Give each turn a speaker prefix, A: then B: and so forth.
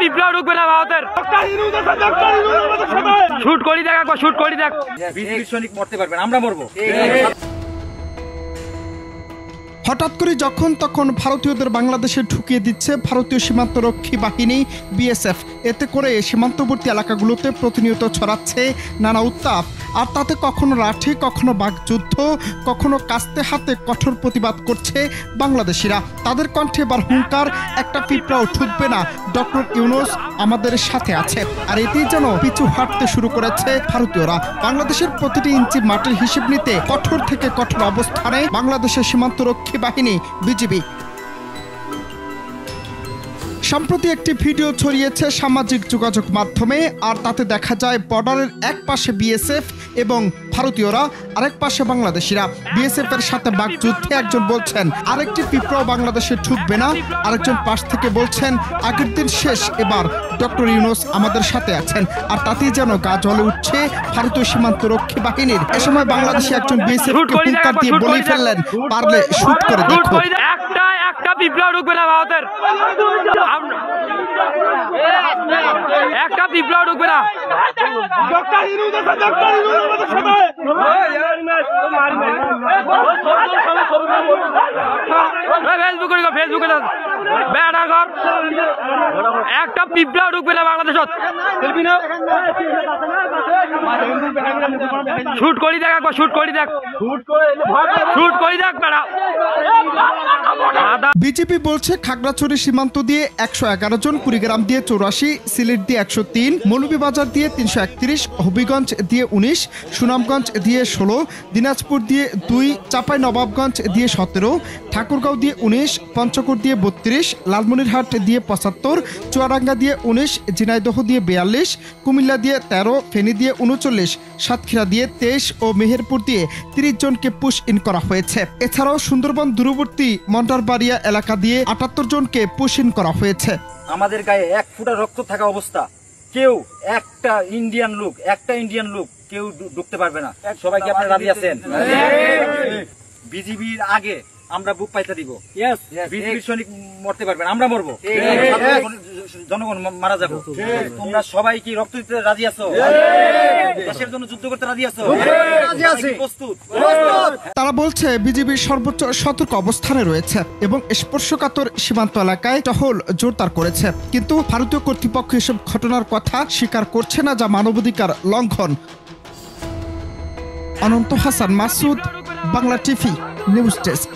A: বিপ্লব ঢুকবে না ভারতের। শুট করি দেখ, একবার শুট করি দেখ।
B: বিজেপির সৈনিক মরতে পারবেন, আমরা মরবো।
C: হঠাৎ করে যখন তখন ভারতীয়দের বাংলাদেশে ঢুকিয়ে দিচ্ছে ভারতীয় সীমান্তরক্ষী বাহিনী বিএসএফ। এতে করে সীমান্তবর্তী এলাকাগুলোতে প্রতিনিয়ত ছড়াচ্ছে নানা উত্তাপ। আর তাতে কখনো লাঠি, কখনো বাকযুদ্ধ, কখনো কাস্তে হাতে কঠোর প্রতিবাদ করছে বাংলাদেশিরা। তাদের কণ্ঠে এবার হুঙ্কার, একটা পিঁপড়াও ঠুকবে না, ডক্টর ইউনূস আমাদের সাথে আছে। আর এতেই যেন পিছু হাঁটতে শুরু করেছে ভারতীয়রা। বাংলাদেশের প্রতিটি ইঞ্চি মাটির হিসেব নিতে কঠোর থেকে কঠোর অবস্থানে বাংলাদেশের সীমান্তরক্ষী বাহিনী বিজিবি। সম্প্রতি একটি ভিডিও ছড়িয়েছে সামাজিক যোগাযোগ মাধ্যমে। আর তাতে দেখা যায় বর্ডারের এক পাশে বিএসএফ এবং ভারতীয়রা, আরেক পাশে বাংলাদেশিরা। বিএসএফ এর সাথে বাকযুদ্ধে একজন বলছেন আরেকটি পিঁপড়াও বাংলাদেশে ঢুকবে না, আরেকজন পাশ থেকে বলছেন আগের দিন শেষ, এবার ডক্টর ইউনূস আমাদের সাথে আছেন। আর তাতেই যেন গা জ্বলে উঠছে ভারতীয় সীমান্তরক্ষী বাহিনীর। এ সময় বাংলাদেশি একজন বিএসএফ কে হুঙ্কার দিয়ে বলেই ফেললেন, পারলে শুট করে দেখো।
A: একটা বিপ্লব ঢুকবে না ভারতের, একটা বিপ্লব ঢুকবে না। ফেসবুকে একটা পিঁপড়াও ঢুকবে না বাংলাদেশত। শুট করি দেখ, একবার শুট করি দেখ, শুট করি দেখ।
C: বিজেপি বলছে খাগড়াছড়ি সীমান্ত দিয়ে 111 জন, কুড়িগ্রাম দিয়ে 84, সিলেট দিয়ে 103, মৌলভীবাজার দিয়ে 331, হবিগঞ্জ দিয়ে 19, সুনামগঞ্জ দিয়ে 16, দিনাজপুর দিয়ে 2, চাঁপাইনবাবগঞ্জ দিয়ে 17, ঠাকুরগাঁও দিয়ে 19, পঞ্চগড় দিয়ে 32, লালমনিরহাট দিয়ে 75, চুয়াডাঙ্গা দিয়ে 19, ঝিনাইদহ দিয়ে 42, কুমিল্লা দিয়ে 13, ফেনী দিয়ে 39, সাতক্ষীরা দিয়ে 23 ও মেহেরপুর দিয়ে 30 জনকে পুশ ইন করা হয়েছে। এছাড়াও সুন্দরবন দূরবর্তী মন্ডারবাড়িয়া এলাকা দিয়ে 78 জনকে পুশ ইন করা হয়েছে।
B: আমাদের গায়ে এক ফুটা রক্ত থাকা অবস্থা কেউ একটা ইন্ডিয়ান লোক কেউ ঢুকতে পারবে না। সবাইকে আপনারা রাজি আছেন? বিজিবির আগে আমরা বুক পাইতে দিব। বিজিবির সৈনিক মরতে পারবেন, আমরা মরবো, জনগণ মারা যাবো। তোমরা সবাই কি রক্ত দিতে রাজি আছো? দেশের জন্য যুদ্ধ করতে রাজি আছো? প্রস্তুত?
C: তারা বলছে বিজিবির সর্বোচ্চ সতর্ক অবস্থানে রয়েছে এবং স্পর্শকাতর সীমান্ত এলাকায় টহল জোরদার করেছে। কিন্তু ভারতীয় কর্তৃপক্ষ এসব ঘটনার কথা স্বীকার করছে না, যা মানবাধিকার লঙ্ঘন। Ananta Hasan Masud, Bangla TV news desk.